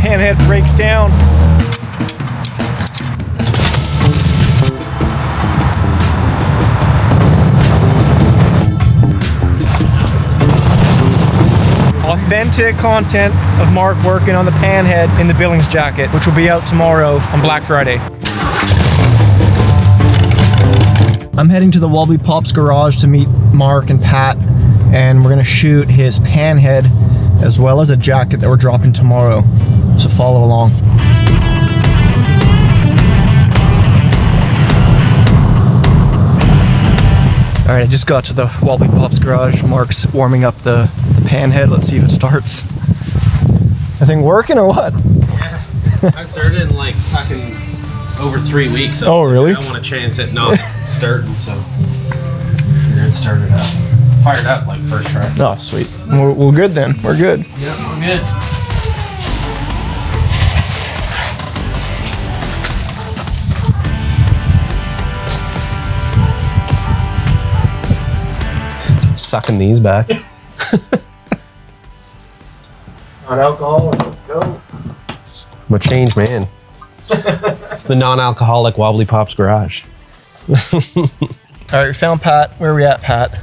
panhead breaks down. Authentic content of Mark working on the panhead in the Billings jacket, which will be out tomorrow on Black Friday. I'm heading to the Wobbly Pops Garage to meet Mark and Pat, and we're gonna shoot his panhead as well as a jacket that we're dropping tomorrow. So follow along. All right, I just got to the Wobbly Pops Garage. Mark's warming up the panhead. Let's see if it starts. That thing working or what? Yeah, I started in like fucking over 3 weeks. So oh, really? I don't want to chance it not starting, so figured it started up. Fired up like first try. Oh, sweet. We're good then. We're good. Yep, we're good. Sucking these back. On alcohol, let's go. I'm a changed man. It's the non-alcoholic Wobbly Pops Garage. All right, we found Pat. Where are we at, Pat?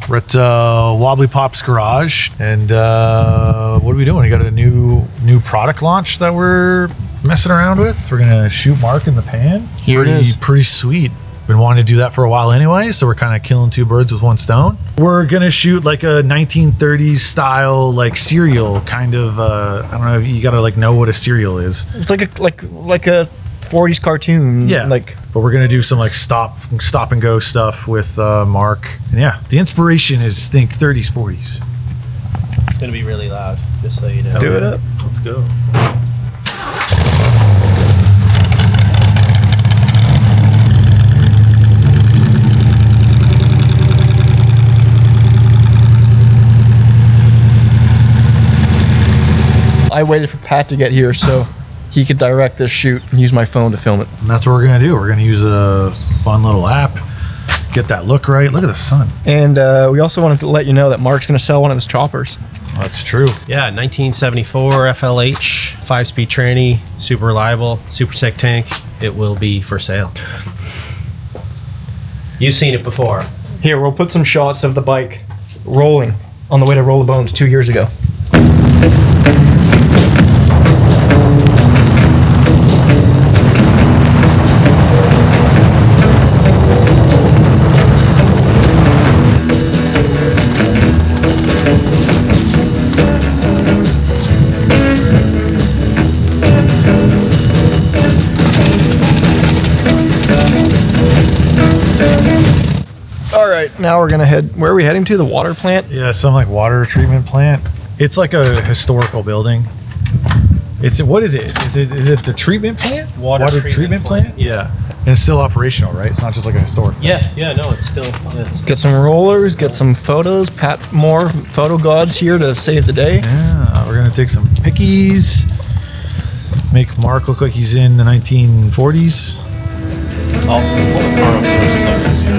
We're at Wobbly Pops Garage, and what are we doing? We got a new product launch that we're messing around with. We're gonna shoot Mark in the pan. Here it is. Pretty sweet. Been wanting to do that for a while anyway, so we're kind of killing two birds with one stone. We're gonna shoot like a 1930s style, like cereal kind of. I don't know. You gotta like know what a cereal is. It's like a 40s cartoon. Yeah. But we're gonna do some like stop and go stuff with Mark. And yeah, the inspiration is think 30s, 40s. It's gonna be really loud, just so you know. Do it up. Let's go. I waited for Pat to get here so he could direct this shoot and use my phone to film it. And that's what we're gonna do. We're gonna use a fun little app, get that look right. Look at the sun. And we also wanted to let you know that Mark's gonna sell one of his choppers. That's true. Yeah, 1974 FLH, 5-speed tranny, super reliable, super sick tank. It will be for sale. You've seen it before. Here, we'll put some shots of the bike rolling on the way to Roll the Bones 2 years ago. Now we're gonna head. Where are we heading to? The water plant? Yeah, some like water treatment plant. It's like a historical building. It's what is it? Is it the treatment plant? Water treatment plant? Yeah, and it's still operational, right? It's not just like a historic. Yeah, no, it's still. Get some rollers. Get some photos. Pat Moore, photo gods here to save the day. Yeah, we're gonna take some pickies. Make Mark look like he's in the 1940s. I'll pull the car up so it's just like this here.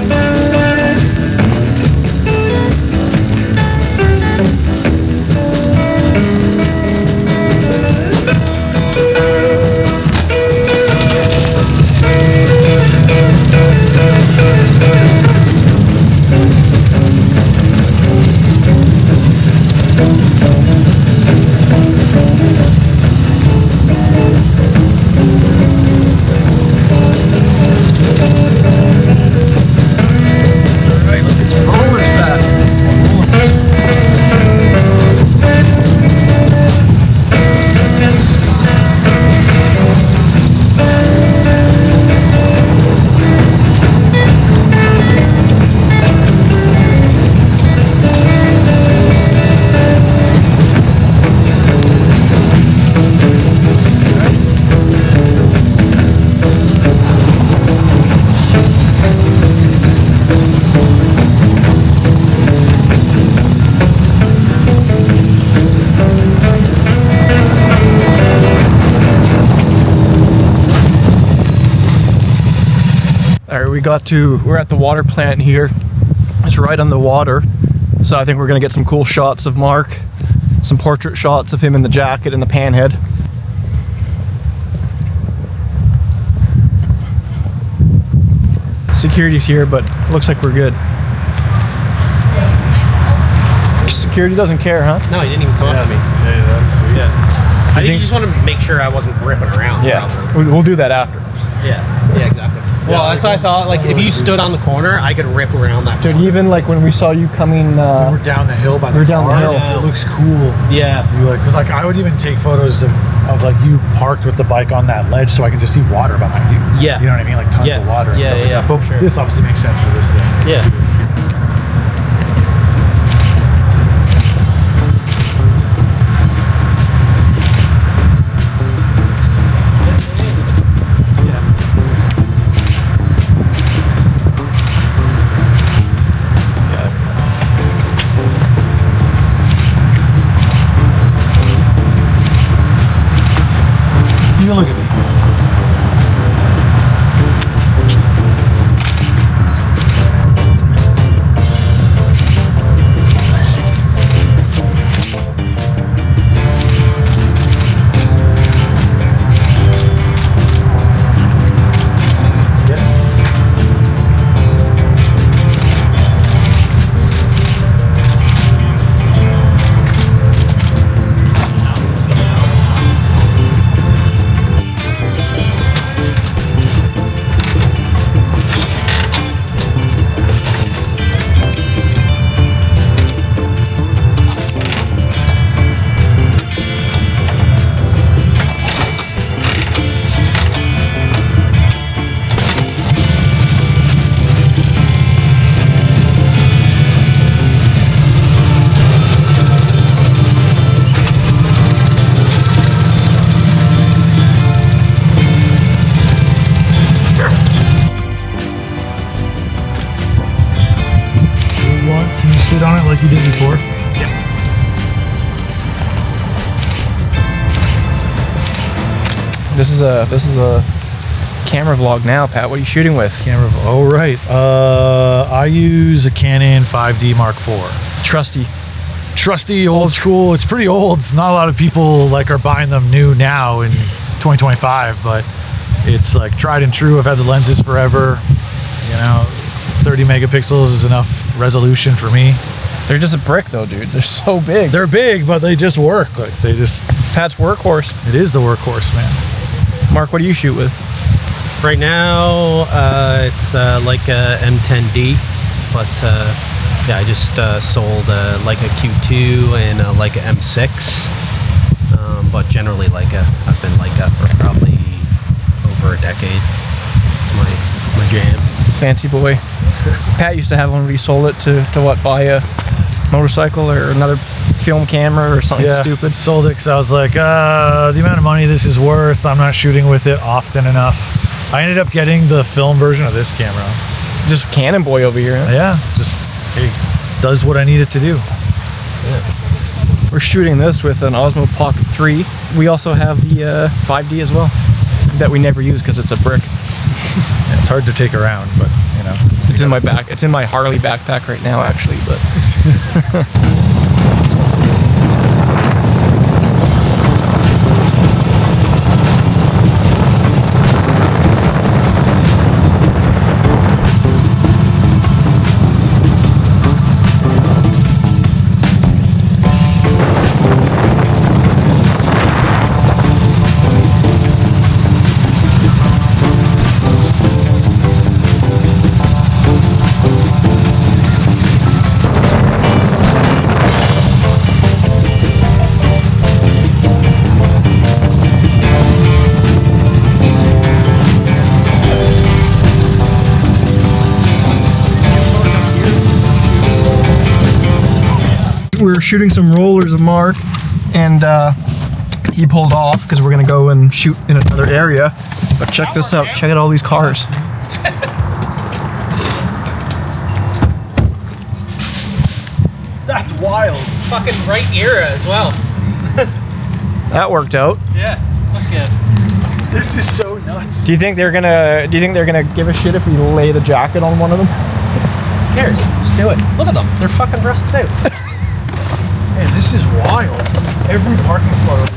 We're at the water plant here. It's right on the water. So I think we're gonna get some cool shots of Mark, some portrait shots of him in the jacket and the panhead. Security's here, but looks like we're good. Security doesn't care, huh? No, he didn't even come up to me. Yeah, that's sweet. Yeah. I think he just wanted to make sure I wasn't ripping around. Yeah, we'll do that after. Yeah, exactly. Well, that's what I thought. Like, if you stood on the corner, I could rip around that Dude, corner. even like when we saw you coming, We're down the hill by the we're down the car. hill. Yeah. It looks cool. Yeah. You like, cause like I would even take photos of like you parked with the bike on that ledge, so I can just see water behind you. Yeah. You know what I mean? Like tons Yeah. of water. And Yeah, stuff like yeah, that. But for sure. this obviously makes sense for this thing. Yeah. You look at me. Can you sit on it like you did before? This is a camera vlog now, Pat. What are you shooting with? Camera. Oh right. I use a Canon 5D Mark IV. Trusty, old school. It's pretty old. Not a lot of people like are buying them new now in 2025, but it's like tried and true. I've had the lenses forever. You know, 30 megapixels is enough resolution for me. They're just a brick though, dude. They're so big. They're big, but they just work. Like they just. Pat's workhorse. It is the workhorse, man. Mark, what do you shoot with? Right now, it's like a M10D, but yeah, I just sold like a Q2 and like a M6. But generally, like I've been like for probably over a decade. It's my jam. Fancy boy. Pat used to have one, but he sold it to what? Buy a motorcycle or another film camera or something stupid. Sold it because I was like, the amount of money this is worth, I'm not shooting with it often enough. I ended up getting the film version of this camera. Just Canon boy over here. Huh? Yeah, just hey, does what I need it to do. Yeah. We're shooting this with an Osmo Pocket 3. We also have the 5D as well that we never use because it's a brick. Yeah, it's hard to take around, but you know. It's in my back. It's in my Harley backpack right now, actually. But we were shooting some rollers of Mark, and he pulled off because we're gonna go and shoot in another area. But check this out. Check out all these cars. That's wild. Fucking right era as well. That worked out. Yeah. Fuck yeah. This is so nuts. Do you think they're gonna give a shit if we lay the jacket on one of them? Who cares? Just do it. Look at them. They're fucking rusted out. Man, this is wild. Every parking spot.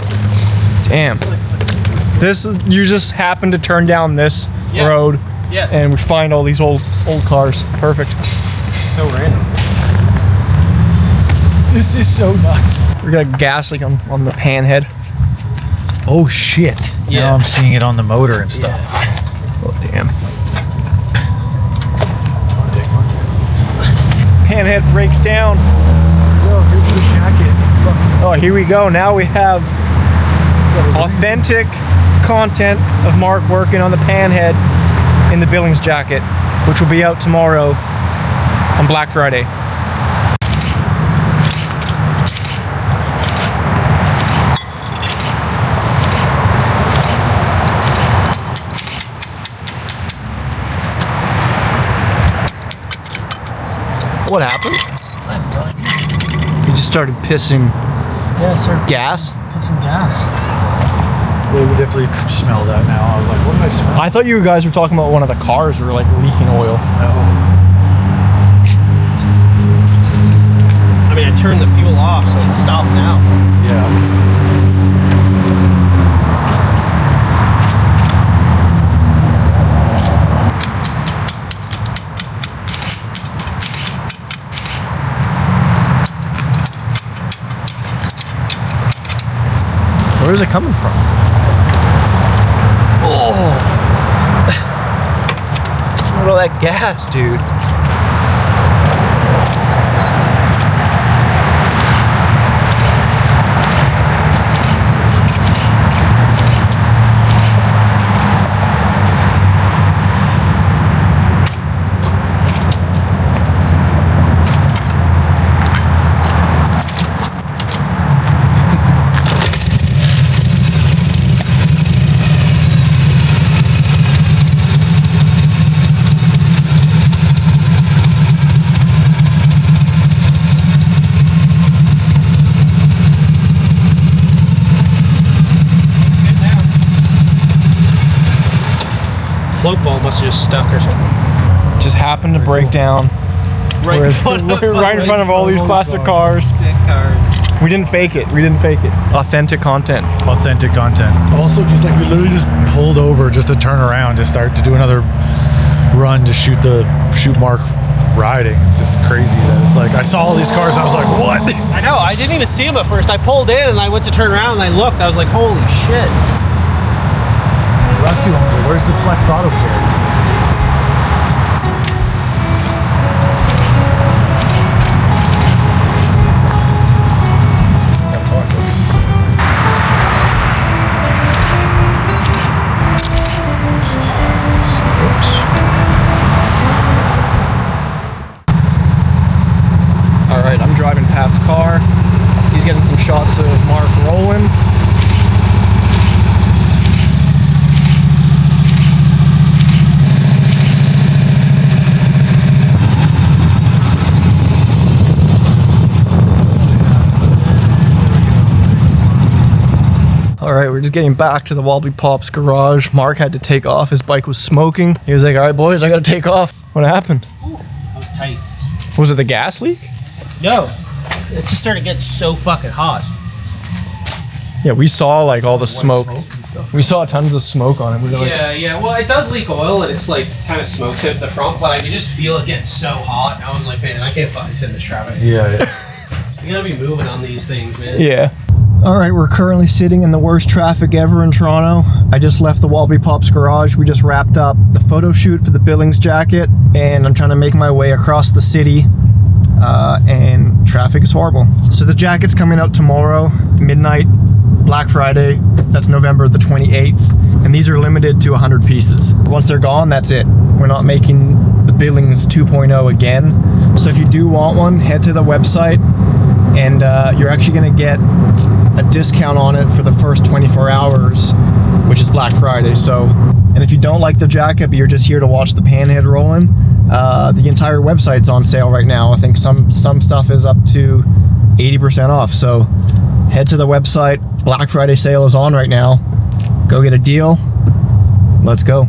Damn. This, you just happened to turn down this road Yeah. and we find all these old cars. Perfect. So random. This is so nuts. We got a gas leak on the Panhead. Oh shit. Yeah. Now I'm seeing it on the motor and stuff. Oh damn. Panhead breaks down. Yo, here's the jacket. Oh, here we go. Now we have authentic content of Mark working on the Panhead in the Billings jacket, which will be out tomorrow on Black Friday. What happened? He just started pissing gas. Pissing gas. Well, we definitely smell that now. I was like, what did I smell? I thought you guys were talking about one of the cars were like leaking oil. No. I mean, I turned the fuel off, so it's stopped now. Yeah. Where's it coming from? Oh! Look at all that gas, dude. Float ball must have just stuck or something. Just happened to break down Right in front of right in front of all these classic cars. Sick cars. We didn't fake it. We didn't fake it. Authentic content. Authentic content. Also, just like we literally just pulled over just to turn around to start to do another run to shoot Mark riding. Just crazy that it's like I saw all these cars and I was like, what? I know. I didn't even see him at first. I pulled in and I went to turn around and I looked. I was like, holy shit. That's who owns it. Where's the Flex Auto Care? All right, I'm driving past the car. He's getting some shots of Mark rolling. All right, we're just getting back to the Wobbly Pops garage. Mark had to take off. His bike was smoking. He was like, all right, boys, I got to take off. What happened? I was tight. Was it the gas leak? No. It just started to get so fucking hot. Yeah, we saw like all the smoke. We saw tons of smoke on it. We were like, Yeah. Well, it does leak oil and it's like kind of smokes at the front, but I can just feel it getting so hot. And I was like, man, I can't fucking sit in this traffic. Yeah. You gotta be moving on these things, man. yeah. All right, we're currently sitting in the worst traffic ever in Toronto. I just left the Wobbly Pops garage. We just wrapped up the photo shoot for the Billings jacket, and I'm trying to make my way across the city, and traffic is horrible. So the jacket's coming out tomorrow, midnight, Black Friday. That's November the 28th, and these are limited to 100 pieces. Once they're gone, that's it. We're not making the Billings 2.0 again. So if you do want one, head to the website, and you're actually gonna get a discount on it for the first 24 hours, which is Black Friday. So, and if you don't like the jacket, but you're just here to watch the Panhead rolling, the entire website's on sale right now. I think some stuff is up to 80% off. So head to the website. Black Friday sale is on right now. Go get a deal. Let's go.